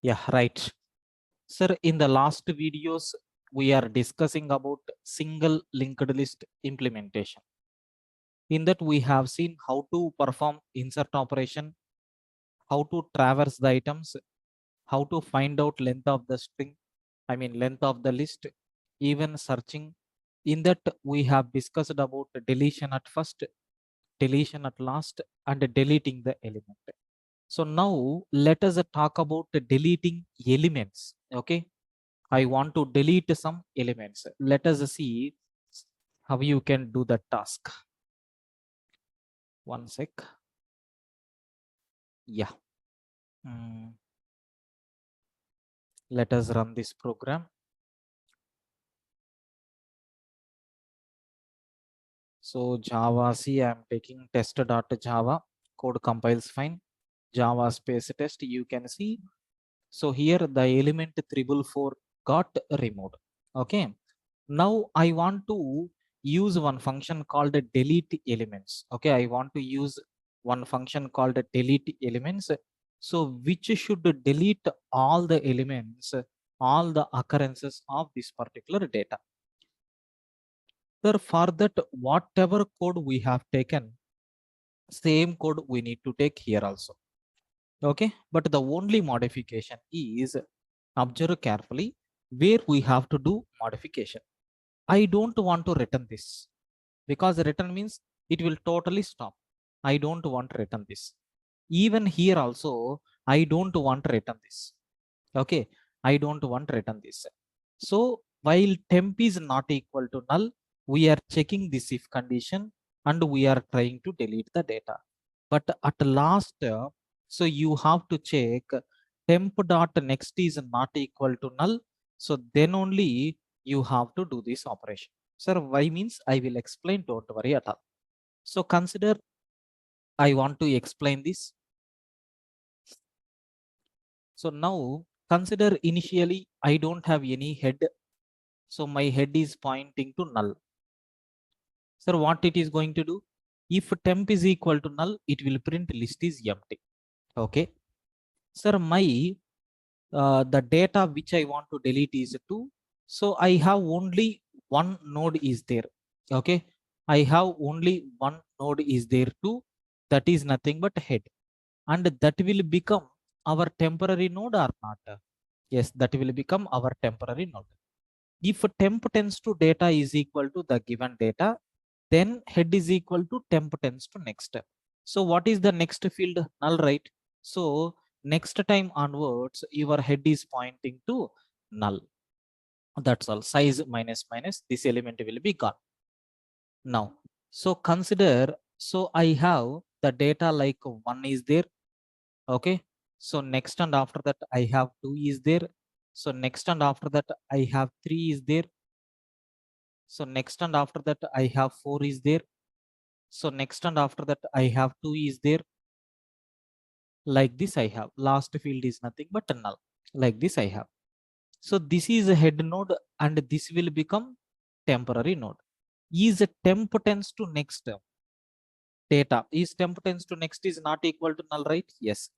Yeah, right. Sir, in the last videos, we are discussing about single linked list implementation. In that, we have seen how to perform insert operation, how to traverse the items, how to find out length of the string, length of the list, even searching. In that, we have discussed about deletion at first, deletion at last, and deleting the element. So now let us talk about deleting elements. Okay, I want to delete some elements. Let us see how you can do the task. One sec. Yeah. Let us run this program. So Java C, I'm taking test.java, code compiles fine. Java space test, you can see. So here the element 444 got removed. Okay. Now I want to use one function called delete elements. Okay, I want to use one function called delete elements. So which should delete all the elements, all the occurrences of this particular data. So for that, whatever code we have taken, same code we need to take here also. Okay, but the only modification is, observe carefully where we have to do modification. I don't want to return this because return means it will totally stop. I don't want to return this. Even here also, I don't want to return this. Okay, I don't want to return this. So while temp is not equal to null, we are checking this if condition and we are trying to delete the data. But at last, so you have to check temp dot next is not equal to null. So then only you have to do this operation. Sir, why means I will explain, don't worry at all. So consider I want to explain this. So now consider initially I don't have any head. So my head is pointing to null. Sir, what it is going to do? If temp is equal to null, it will print list is empty. Okay. Sir, my the data which I want to delete is 2. So I have only one node is there. Okay. I have only one node is there too. That is nothing but head. And that will become our temporary node or not? Yes, that will become our temporary node. If temp tends to data is equal to the given data, then head is equal to temp tends to next. So what is the next field? Null, right? So next time onwards, your head is pointing to null. That's all. Size minus minus, this element will be gone. Now, so consider, so I have the data like 1 is there. Okay. So next and after that, I have 2 is there. So next and after that, I have 3 is there. So next and after that, I have 4 is there. So next and after that, I have 2 is there. Like this, I have last field is nothing but null. Like this, I have. So this is a head node and this will become temporary node. Is a temp tends to next data. Is temp tends to next is not equal to null, right? Yes.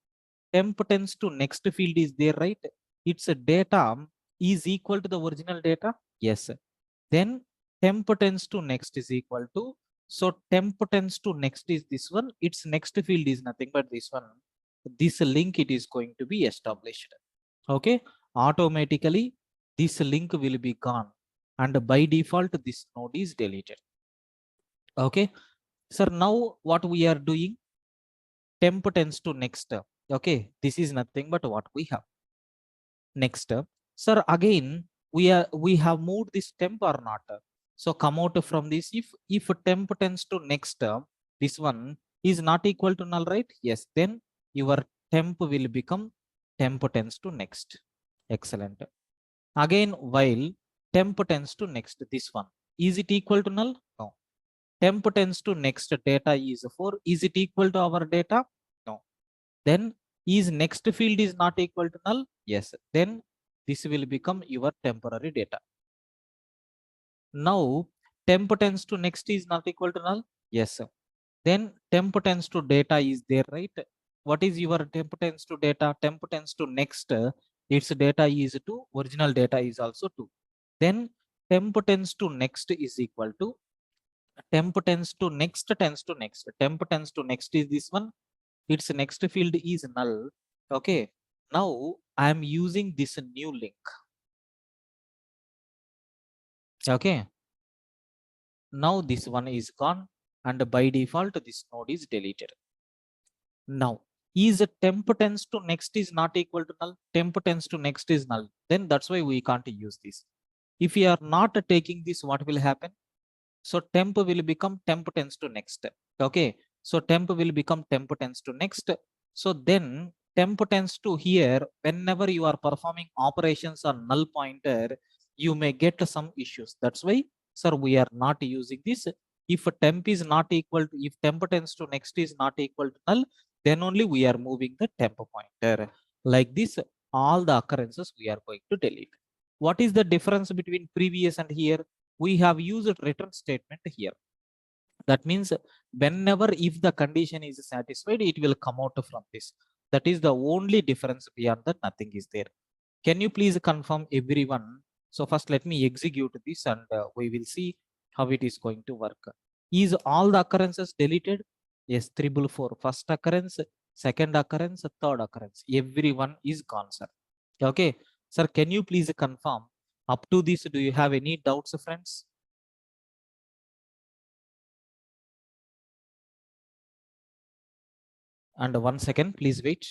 Temp tends to next field is there, right? It's a data is equal to the original data. Yes. Then temp tends to next is equal to, so temp tends to next is this one, its next field is nothing but this one. This link it is going to be established. Okay, automatically this link will be gone and by default this node is deleted. Okay, sir, now what we are doing, temp tends to next. Okay, this is nothing but what we have. Next, sir, again we have moved this temp or not? So come out from this, if temp tends to next, this one is not equal to null, right? Yes, then your temp will become temp tends to next. Excellent. Again, while temp tends to next, this one, is it equal to null? No. Temp tends to next data is 4, is it equal to our data? No. Then is next field is not equal to null? Yes. Then this will become your temporary data. Now temp tends to next is not equal to null? Yes. Then temp tends to data is there, right? What is your temp tends to data? Temp tends to next its data is 2, original data is also 2. Then temp tends to next is equal to temp tends to next tends to next. Temp tends to next is this one. Its next field is null. Okay. Now I am using this new link. Okay. Now this one is gone, and by default this node is deleted. Now, is a temp tends to next is not equal to null? Temp tends to next is null. Then that's why we can't use this. If we are not taking this, what will happen? So temp will become temp tends to next. Okay. So temp will become temp tends to next. So then temp tends to here, whenever you are performing operations on null pointer, you may get some issues. That's why, sir, we are not using this. If temp is not equal to, if temp tends to next is not equal to null, then only we are moving the temp pointer. Like this, all the occurrences we are going to delete. What is the difference between previous and here? We have used return statement here. That means whenever if the condition is satisfied, it will come out from this. That is the only difference. Beyond that, nothing is there. Can you please confirm everyone? So first let me execute this, and we will see how it is going to work. Is all the occurrences deleted? Yes, 344. First occurrence, second occurrence, third occurrence. Everyone is gone, sir. Okay. Sir, can you please confirm? Up to this, do you have any doubts, friends? And 1 second, please wait.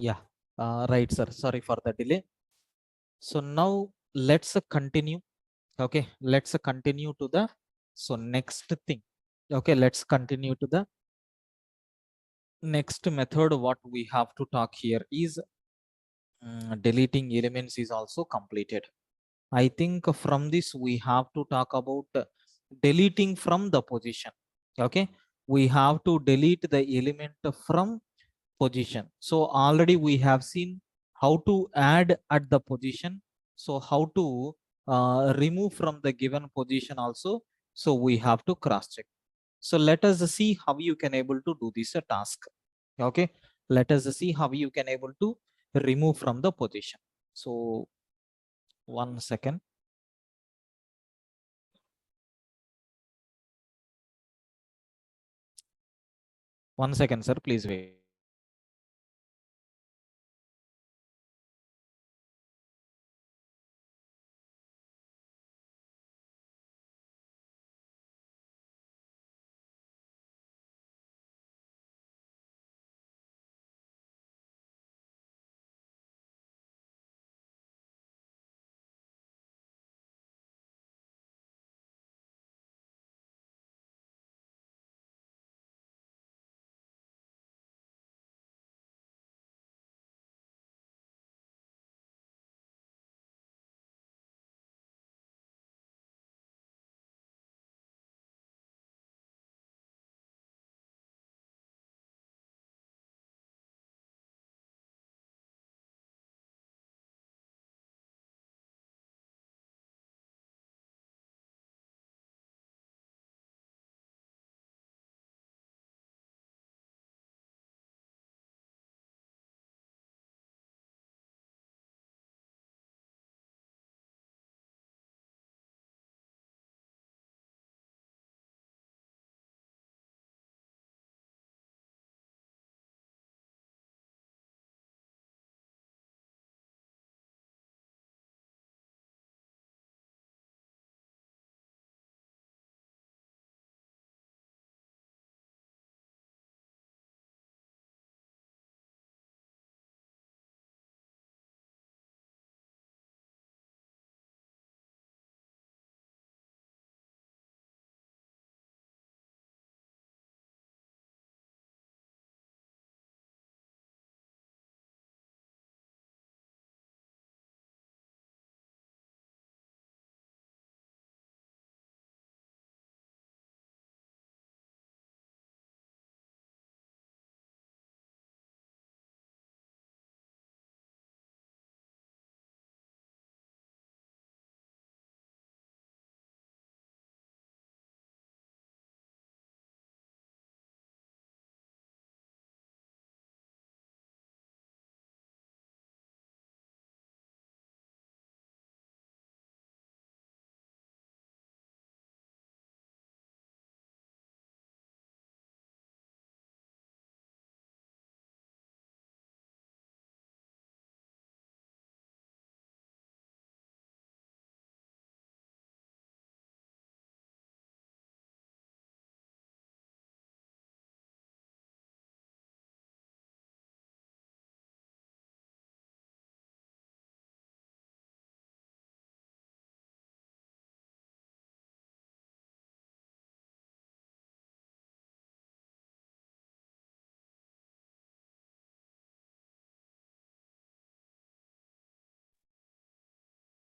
Yeah, right, sir. Sorry for the delay. So now let's continue. Okay, let's continue to the next thing. Okay, let's continue to the next method. What we have to talk here is deleting elements is also completed. I think from this we have to talk about deleting from the position. Okay, we have to delete the element from position. So already we have seen how to add at the position. So how to remove from the given position also. So we have to cross check. So let us see how you can able to do this task. Okay, let us see how you can able to remove from the position. So 1 second. 1 second, sir, please wait.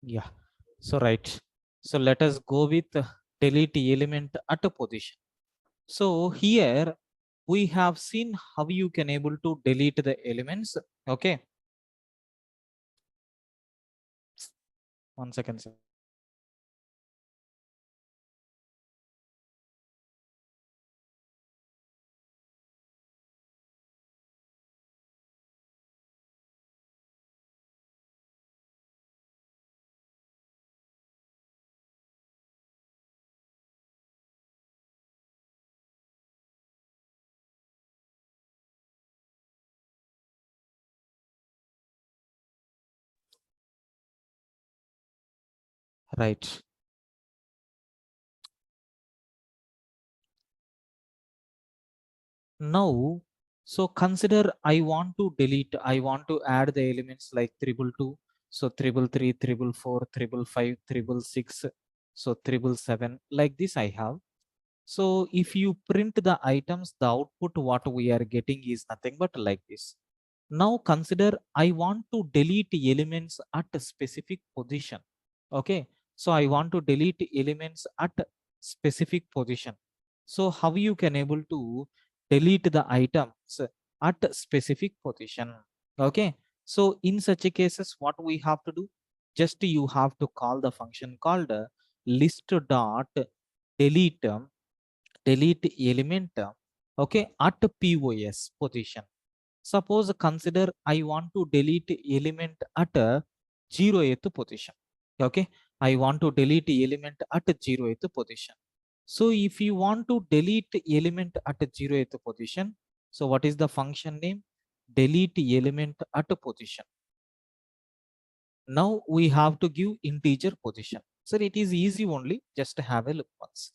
Yeah, so right. So let us go with delete element at a position. So here we have seen how you can able to delete the elements. Okay, 1 second, sir. Right. Now So consider I want to delete, I want to add the elements like triple two, so triple three, triple four, triple five, triple six, so triple seven, like this I have. So if you print the items, the output what we are getting is nothing but like this. Now consider I want to delete elements at a specific position. Okay, so I want to delete elements at a specific position. So how you can able to delete the items at a specific position? Okay, so in such a cases, what we have to do? Just you have to call the function called list dot delete delete element, okay, at POS position. Suppose consider I want to delete element at a 0th position. Okay, I want to delete element at a 0th position. So if you want to delete element at a 0th position, so what is the function name? Delete element at a position. Now we have to give integer position. So it is easy only, just have a look once.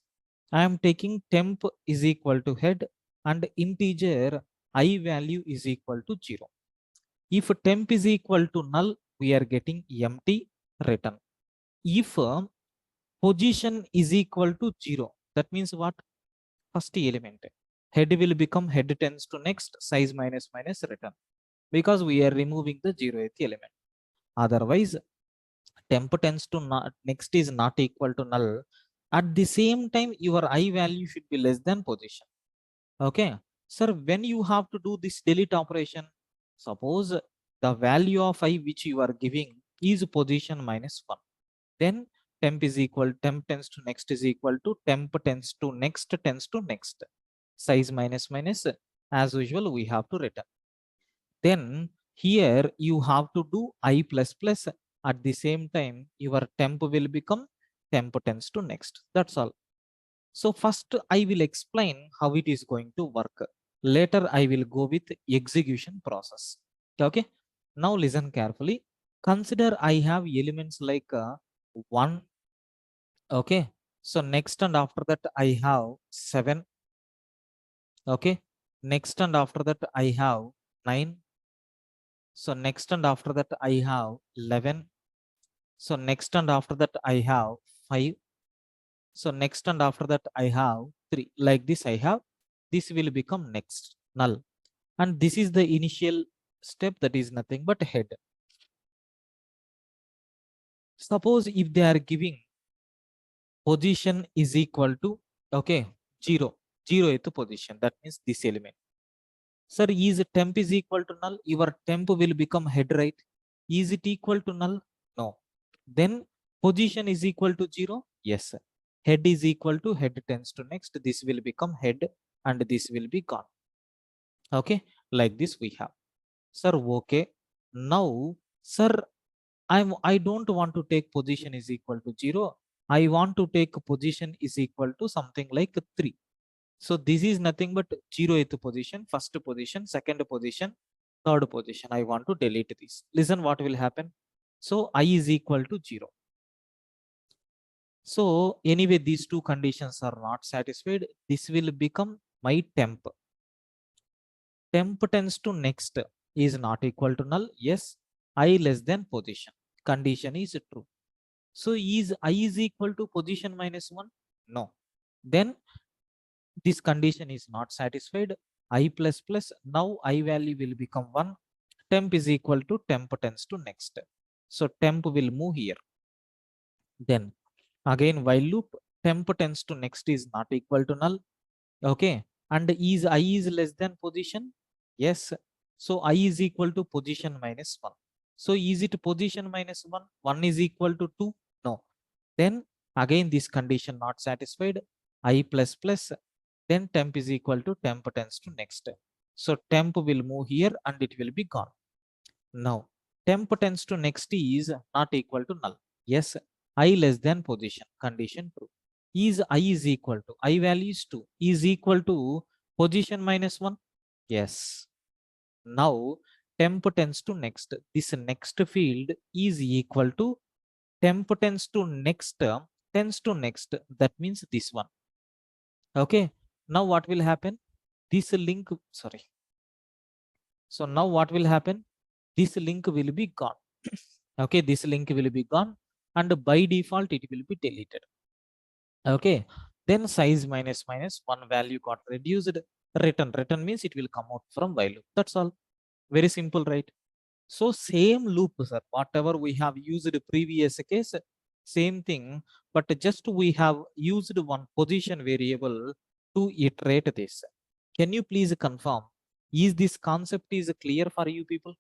I am taking temp is equal to head and integer I value is equal to 0. If temp is equal to null, we are getting empty return. If position is equal to 0, that means what? First element. Head will become head tends to next, size minus minus return, because we are removing the 0th element. Otherwise, temp tends to not, next is not equal to null. At the same time, your I value should be less than position. Okay, sir, when you have to do this delete operation, suppose the value of I which you are giving is position minus 1, then temp is equal, temp tends to next is equal to temp tends to next, size minus minus, as usual we have to return. Then here you have to do I plus plus. At the same time, your temp will become temp tends to next. That's all. So first I will explain how it is going to work. Later I will go with execution process. Okay, now listen carefully. Consider I have elements like 1. Okay, so next and after that I have 7. Okay, next and after that I have 9. So next and after that I have 11. So next and after that I have 5. So next and after that I have 3. Like this I have. This will become next null. And this is the initial step, that is nothing but head. Suppose if they are giving position is equal to, okay, 0, 0th position, that means this element. Sir, is temp is equal to null? Your temp will become head, right? Is it equal to null? No. Then position is equal to 0? Yes. Head is equal to head tends to next. This will become head and this will be gone. Okay, like this we have. Sir, okay. Now, sir, I don't want to take position is equal to 0. I want to take position is equal to something like 3. So this is nothing but 0th position, first position, second position, third position. I want to delete this. Listen what will happen. So I is equal to 0. So anyway, these two conditions are not satisfied. This will become my temp. Temp tends to next is not equal to null. Yes, I less than position. Condition is true. So is I is equal to position minus 1? No. Then this condition is not satisfied. I plus plus, now I value will become 1. Temp is equal to temp tends to next. So temp will move here. Then again while loop, temp tends to next is not equal to null. Okay, and is I is less than position? Yes. So I is equal to position minus 1. So is it position minus 1? 1 is equal to 2? No. Then again this condition not satisfied. I plus plus, then temp is equal to temp tends to next. So temp will move here and it will be gone. Now temp tends to next is not equal to null. Yes, I less than position, condition true. Is I is equal to, I value is 2, is equal to position minus 1? Yes. Now temp tends to next, this next field is equal to temp tends to next, tends to next, that means this one. Okay, now what will happen? This link, sorry, So now what will happen? This link will be gone. Okay, this link will be gone, and by default it will be deleted. Okay, then size minus minus one value got reduced. Return means it will come out from while loop. That's all. Very simple, right? So same loop, sir, whatever we have used previous case, same thing, but just we have used one position variable to iterate this. Can you please confirm, is this concept is clear for you people?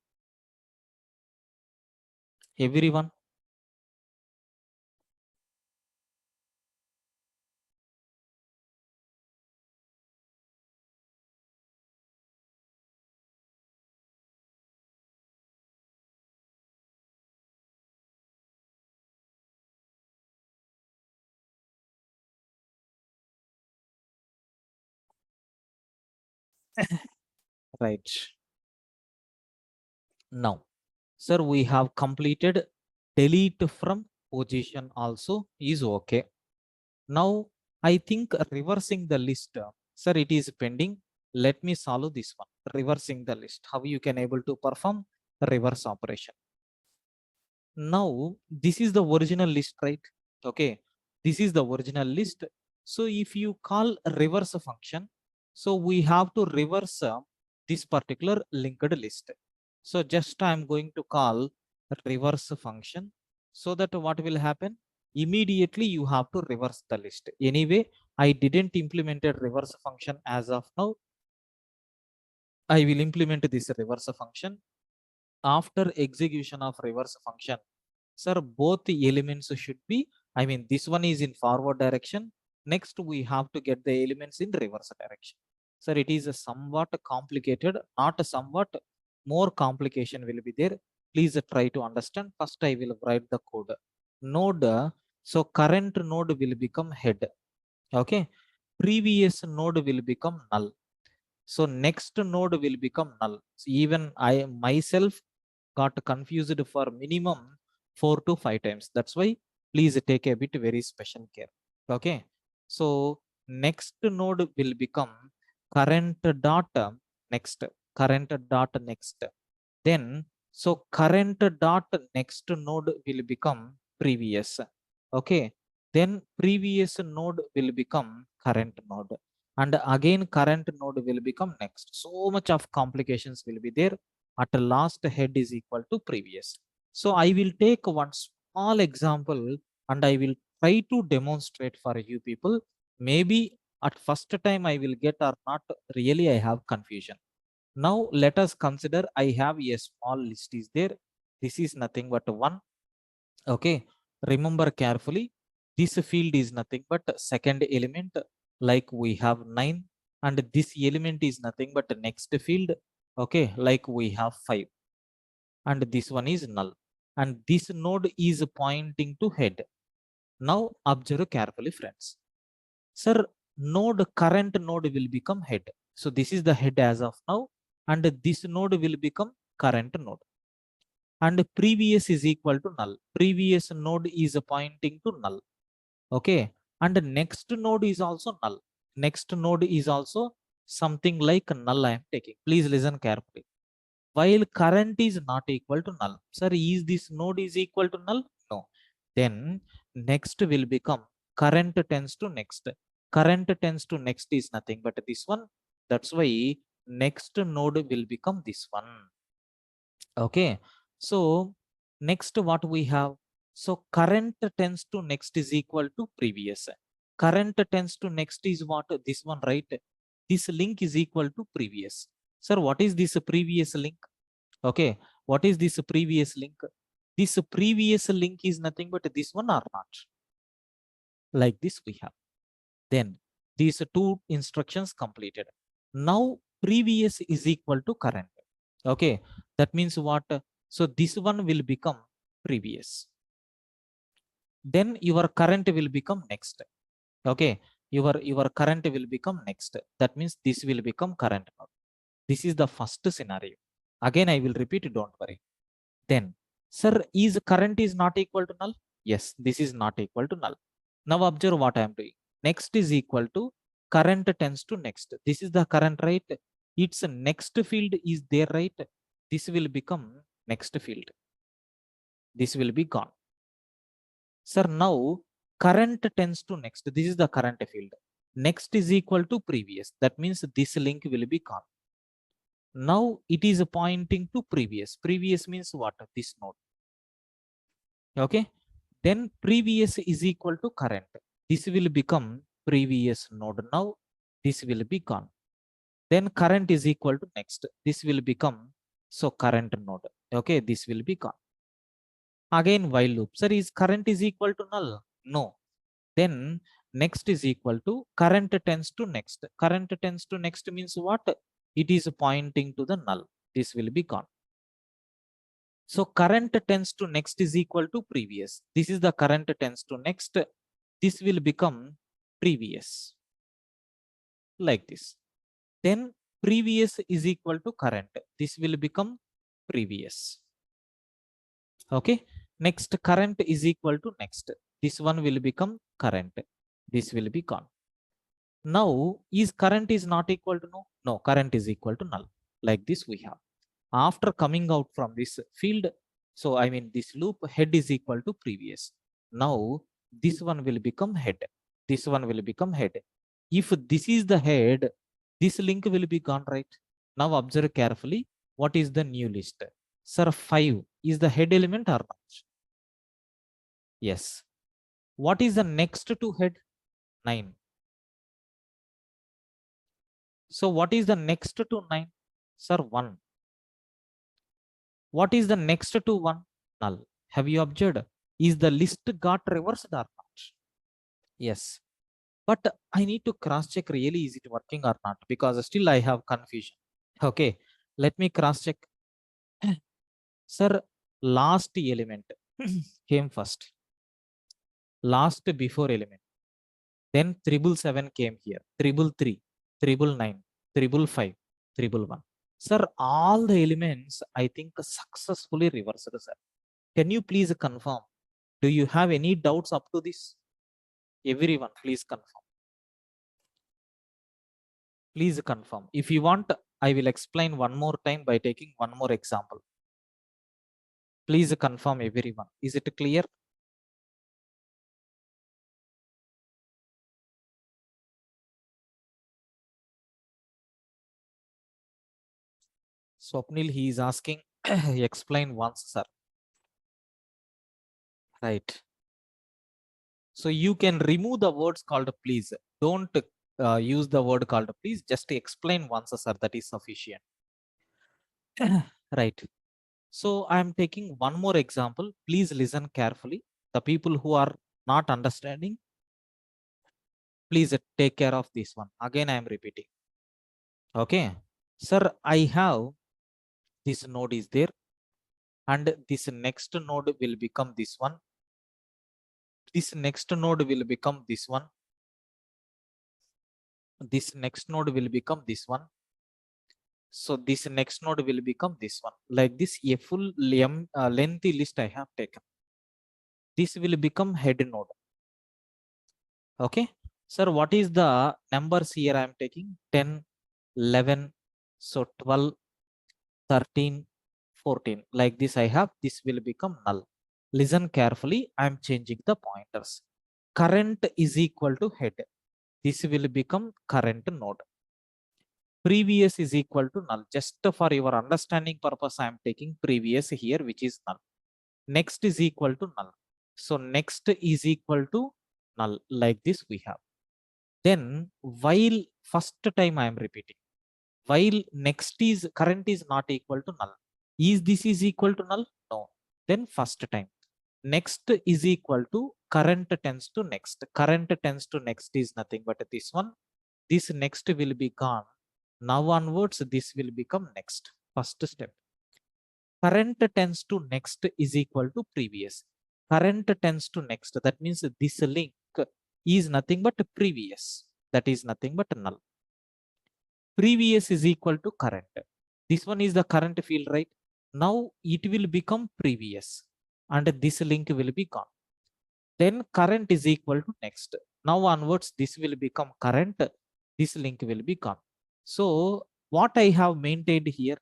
Everyone? Right. Now, sir, we have completed delete from position also is okay. Now I think reversing the list, sir, it is pending. Let me solve this one. Reversing the list, how you can able to perform reverse operation. Now this is the original list, right? Okay, this is the original list. So if you call reverse function, so we have to reverse this particular linked list. So just I'm going to call reverse function, so that what will happen, immediately you have to reverse the list. Anyway, I didn't implement a reverse function as of now. I will implement this reverse function after execution of reverse function. Sir, both the elements should be, I mean, this one is in forward direction. Next, we have to get the elements in reverse direction. Sir, it is a somewhat complicated, not a somewhat, more complication will be there. Please try to understand. First, I will write the code. Node, so current node will become head. Okay. Previous node will become null. So next node will become null. So even I myself got confused for minimum 4 to 5 times. That's why please take a bit very special care. Okay. So next node will become current dot next, current dot next. Then so current dot next node will become previous. Okay. Then previous node will become current node, and again current node will become next. So much of complications will be there. At the last, head is equal to previous. So I will take one small example and I will try to demonstrate for you people. Maybe at first time I will get or not, really I have confusion. Now let us consider I have a small list is there. This is nothing but one. Okay, remember carefully, this field is nothing but second element, like we have 9, and this element is nothing but next field. Okay, like we have 5, and this one is null, and this node is pointing to head. Now observe carefully, friends. Sir, node current node will become head. So this is the head as of now, and this node will become current node, and previous is equal to null. Previous node is pointing to null. Okay, and next node is also null. Next node is also something like null. I am taking, please listen carefully. While current is not equal to null, sir, is this node is equal to null? No. Then next will become current tends to next. Current tends to next is nothing but this one. That's why next node will become this one. Okay, so next what we have, so current tends to next is equal to previous. Current tends to next is what, this one, right? This link is equal to previous. Sir, what is this previous link? Okay, what is this previous link? This previous link is nothing but this one or not? Like this we have. Then these two instructions completed. Now previous is equal to current. Okay, that means what? So this one will become previous. Then your current will become next. Okay, your current will become next. That means this will become current node. This is the first scenario. Again I will repeat, don't worry. Then, sir, is current is not equal to null? Yes, this is not equal to null. Now observe what I am doing. Next is equal to current tends to next. This is the current, right? its next field is there, right? This will become next field. This will be gone. Sir, now current tends to next. This is the current field. Next is equal to previous. That means this link will be gone. Now it is pointing to previous. Previous means what? This node. Okay. Then previous is equal to current. This will become previous node. Now this will be gone. Then current is equal to next. This will become so current node. Okay, this will be gone. Again while loop. Sir, is current is equal to null? No. Then next is equal to current tends to next. Current tends to next means what? It is pointing to the null. This will be gone. So current tends to next is equal to previous. This is the current tends to next. This will become previous like this. Then previous is equal to current. This will become previous. Okay. Next current is equal to next. This one will become current. This will be gone. Now is current is not equal to no? No, current is equal to null. Like this we have. After coming out from this field, so I mean this loop, head is equal to previous. Now this one will become head. This one will become head. If this is the head, this link will be gone, right? Now observe carefully. What is the new list? Sir, 5 is the head element or not? Yes. What is the next to head? 9. So what is the next to 9? Sir, 1. What is the next to 1? Null. Have you observed? Is the list got reversed or not? Yes. But I need to cross check really is it working or not, because still I have confusion. Okay. Let me cross check. Sir, last element came first. Last before element. Then 777 came here. 333, 999, 555, 111. Sir, all the elements I think successfully reversed, sir. Can you please confirm? Do you have any doubts up to this? Everyone, please confirm. Please confirm. If you want, I will explain one more time by taking one more example. Please confirm, everyone. Is it clear? Swapnil, he is asking, explain once, sir. Right. So you can remove the words called please. Don't use the word called please. Just explain once, sir. That is sufficient. Right. So I am taking one more example. Please listen carefully. The people who are not understanding, please take care of this one. Again, I am repeating. Okay. Sir, I have this node is there, and this next node will become this one. This next node will become this one. This next node will become this one. So this next node will become this one. Like this, a full lengthy list I have taken. This will become head node. Okay. Sir, what is the numbers here I am taking? 10, 11, so 12, 13, 14. Like this I have, this will become null. Listen carefully, I am changing the pointers. Current is equal to head. This will become current node. Previous is equal to null. Just for your understanding purpose, I am taking previous here, which is null. Next is equal to null. So next is equal to null. Like this we have. Then while first time I am repeating, while next is current is not equal to null. Is this is equal to null? No. Then first time. Next is equal to current tends to next. Current tends to next is nothing but this one. This next will be gone. Now onwards, this will become next. First step. Current tends to next is equal to previous. Current tends to next. That means this link is nothing but previous. That is nothing but null. Previous is equal to current. This one is the current field, right? Now it will become previous, and this link will be gone. Then current is equal to next. Now onwards, this will become current. This link will be gone. So what I have maintained here,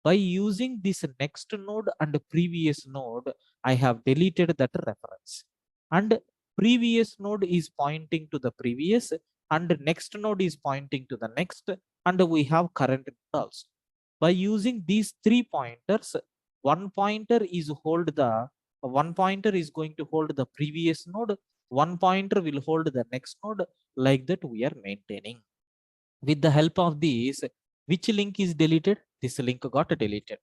by using this next node and previous node, I have deleted that reference. And previous node is pointing to the previous, and next node is pointing to the next, and we have current node also. By using these 3 pointers, one pointer is going to hold the previous node, one pointer will hold the next node, like that we are maintaining. With the help of these, which link is deleted? This link got deleted.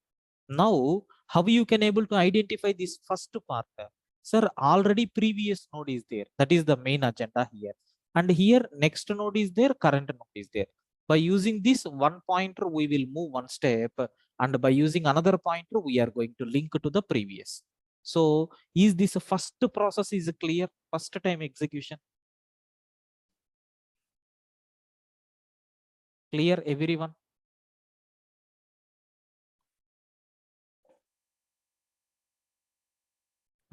Now, how you can able to identify this first part? Sir, already previous node is there. That is the main agenda here. And here next node is there, current node is there. By using this one pointer, we will move one step. And by using another pointer, we are going to link to the previous. So is this first process is clear? First time execution? Clear everyone?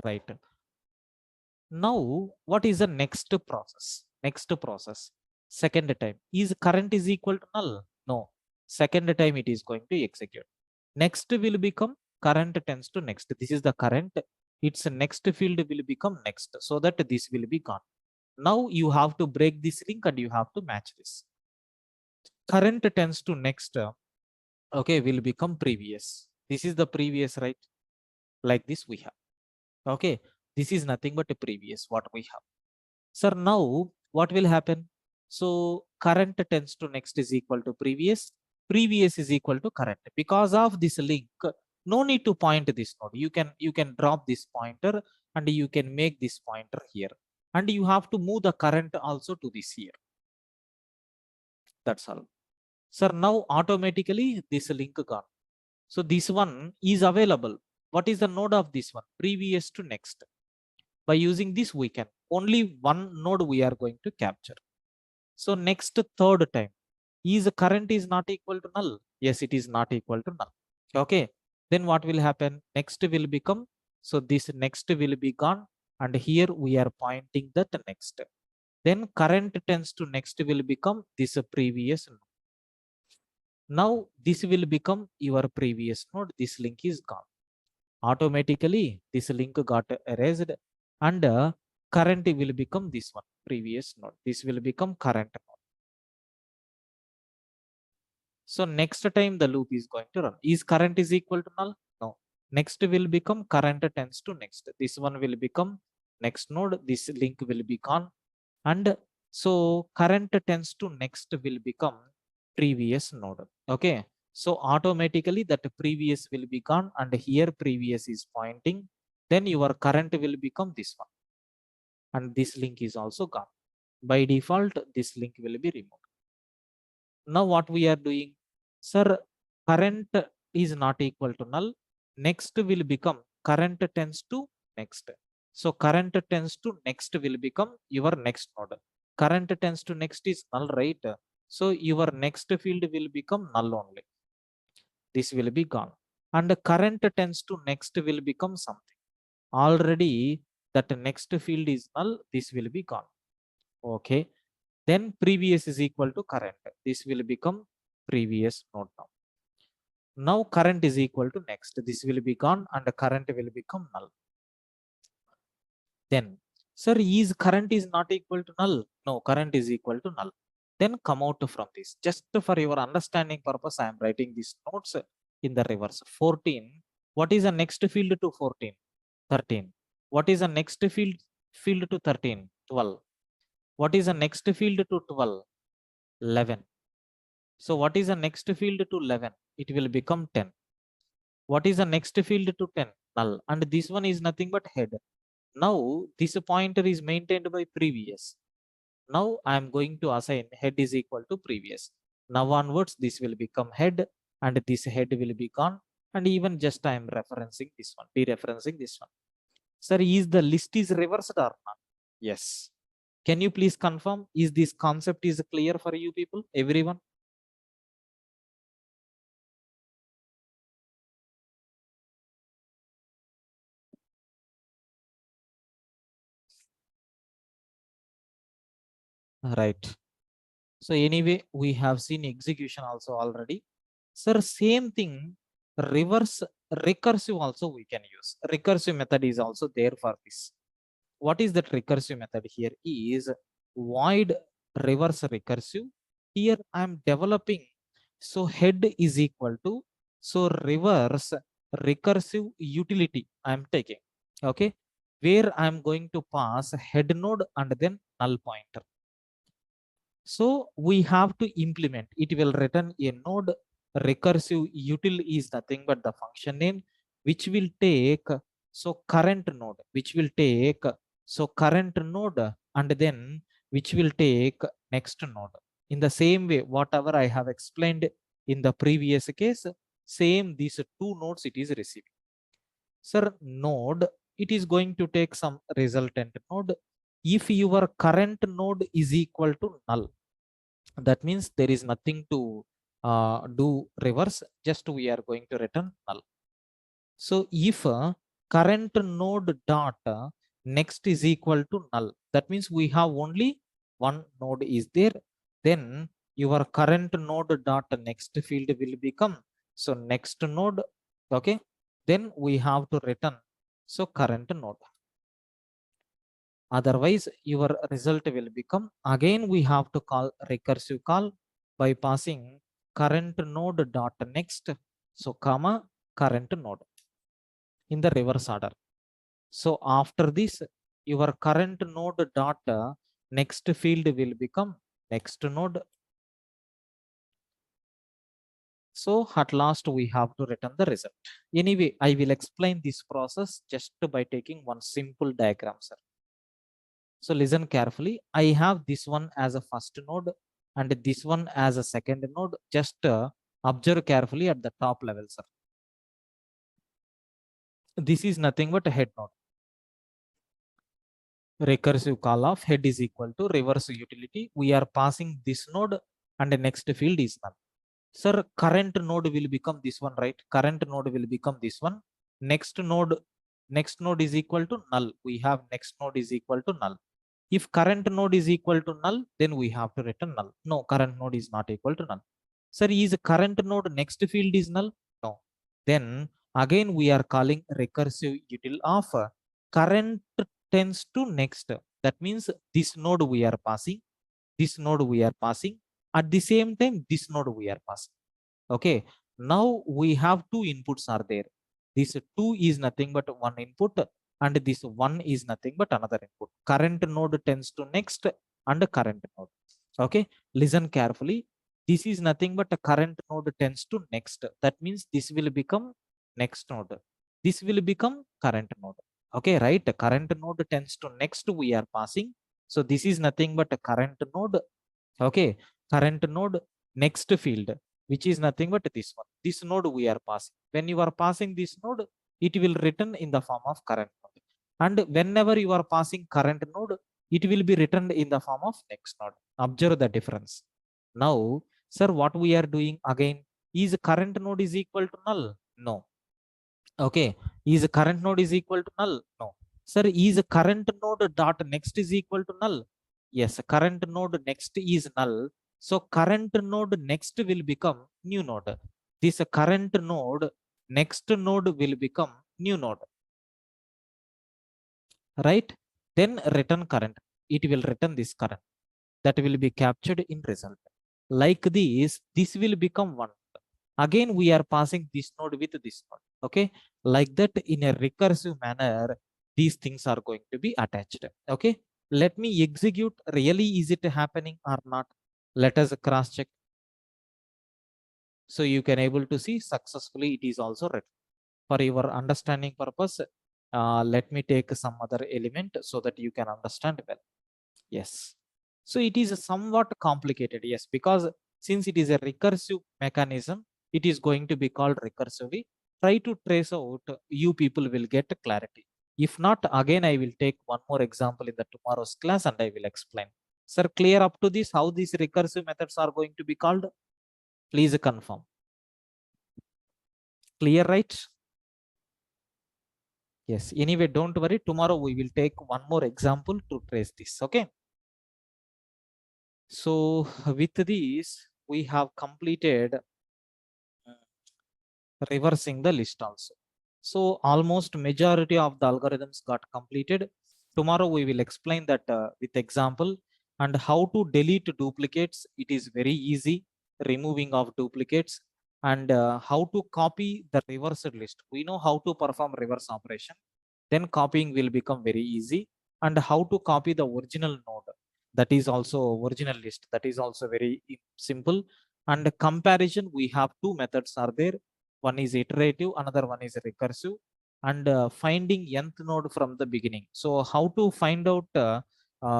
Right. Now, what is the next process? Next process, second time. Is current is equal to null? No. Second time it is going to execute. Next will become current tends to next. This is the current. Its next field will become next, so that this will be gone. Now you have to break this link and you have to match this. Current tends to next, okay, will become previous. This is the previous, right? Like this we have. Okay, this is nothing but a previous what we have. Sir, now what will happen? So current tends to next is equal to previous. Previous is equal to current. Because of this link, no need to point this node. You can drop this pointer and you can make this pointer here. And you have to move the current also to this here. That's all. Sir, now automatically this link gone. So this one is available. What is the node of this one? Previous to next. By using this, we can only one node we are going to capture. So next third time, is current is not equal to null? Yes, it is not equal to null. Okay, then what will happen? Next will become, so this next will be gone, and here we are pointing that next. Then current tends to next will become this previous node. Now this will become your previous node. This link is gone. Automatically this link got erased, and current will become this one, previous node. This will become current node. So next time the loop is going to run. Is current is equal to null? No. Next will become current tends to next. This one will become next node. This link will be gone. And so current tends to next will become previous node. Okay. So automatically that previous will be gone, and here previous is pointing. Then your current will become this one. And this link is also gone. By default, this link will be removed. Now what we are doing? Sir, current is not equal to null. Next will become current tends to next. So current tends to next will become your next node. Current tends to next is null, right? So your next field will become null only. This will be gone. And current tends to next will become something. Already that next field is null. This will be gone. Okay. Then previous is equal to current. This will become previous node now. Now current is equal to next. This will be gone and the current will become null. Then, sir, is current is not equal to null? No, current is equal to null. Then come out from this. Just for your understanding purpose, I am writing these notes in the reverse. 14. What is the next field to 14? 13. What is the next field to 13? 12. What is the next field to 12? 11. So what is the next field to 11? It will become 10. What is the next field to 10? Null. And this one is nothing but head. Now this pointer is maintained by previous. Now I am going to assign head is equal to previous. Now onwards this will become head, and this head will be gone. And even just I am referencing this one, dereferencing this one. Sir, is the list is reversed or not? Yes. Can you please confirm? Is this concept is clear for you people? Everyone? Right. So anyway, we have seen execution also already. Sir, same thing, reverse recursive also we can use. Recursive method is also there for this. What is that recursive method? Here is void reverse recursive. Here I am developing, so head is equal to, so reverse recursive utility I am taking, okay, where I am going to pass head node and then null pointer. So we have to implement, it will return a node. Recursive util is nothing but the function name which will take, so current node, which will take, so current node and then which will take next node. In the same way, whatever I have explained in the previous case, same these two nodes it is receiving. Sir, node, it is going to take some resultant node. If your current node is equal to null, that means there is nothing to do reverse, just we are going to return null. So if current node dot next is equal to null, that means we have only one node is there, then your current node dot next field will become, so next node, okay, then we have to return, so current node. Otherwise, your result will become, again we have to call recursive call by passing current node dot next, so comma current node in the reverse order. So after this, your current node dot next field will become next node. So at last we have to return the result. Anyway, I will explain this process just by taking one simple diagram, sir. So listen carefully. I have this one as a first node and this one as a second node. Just observe carefully at the top level, sir. This is nothing but a head node. Recursive call of head is equal to reverse utility. We are passing this node and the next field is null. Sir, current node will become this one, right? Current node will become this one. Next node is equal to null. We have next node is equal to null. If current node is equal to null, then we have to return null. No, current node is not equal to null. Sir, is current node next field is null? No. Then again we are calling recursive util of current tends to next. That means this node we are passing, this node we are passing. At the same time, this node we are passing. Okay. Now we have two inputs are there. This 2 is nothing but one input and this 1 is nothing but another input. Current node tends to next and current node. Okay. Listen carefully. This is nothing but a current node tends to next. That means this will become next node. This will become current node. Okay, right? Current node tends to next we are passing. So this is nothing but a current node. Okay, current node next field, which is nothing but this one. This node we are passing. When you are passing this node, it will return in the form of current node. And whenever you are passing current node, it will be returned in the form of next node. Observe the difference. Now, sir, what we are doing again, is current node is equal to null? No. Okay. Is current node is equal to null? No. Sir, is current node dot next is equal to null? Yes, current node next is null. So current node next will become new node. This current node next node will become new node. Right? Then return current. It will return this current. That will be captured in result. Like this will become one. Again, we are passing this node with this node. Okay. Like that, in a recursive manner, these things are going to be attached. Okay. Let me execute. Really, is it happening or not? Let us cross check. So you can able to see successfully it is also written. For your understanding purpose, let me take some other element so that you can understand well. Yes. So it is somewhat complicated. Yes, because since it is a recursive mechanism, it is going to be called recursively. Try to trace out, you people will get clarity. If not, again, I will take one more example in the tomorrow's class and I will explain. Sir, clear up to this, how these recursive methods are going to be called? Please confirm. Clear, right? Yes. Anyway, don't worry. Tomorrow we will take one more example to trace this. Okay. So with this, we have completed reversing the list also. So almost majority of the algorithms got completed. Tomorrow we will explain that with example, and how to delete duplicates. It is very easy, removing of duplicates, and how to copy the reversed list. We know how to perform reverse operation, then copying will become very easy. And how to copy the original node, that is also original list, that is also very simple. And comparison, we have two methods are there. One is iterative, another one is recursive. And finding nth node from the beginning. So how to find out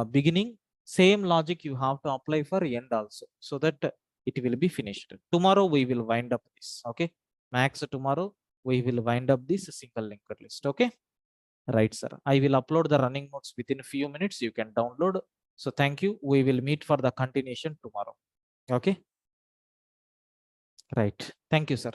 beginning, same logic you have to apply for end also, so that it will be finished. Tomorrow we will wind up this. Okay, max tomorrow we will wind up this single linked list. Okay, right, sir. I will upload the running notes within a few minutes. You can download. So thank you. We will meet for the continuation tomorrow. Okay, right. Thank you, sir.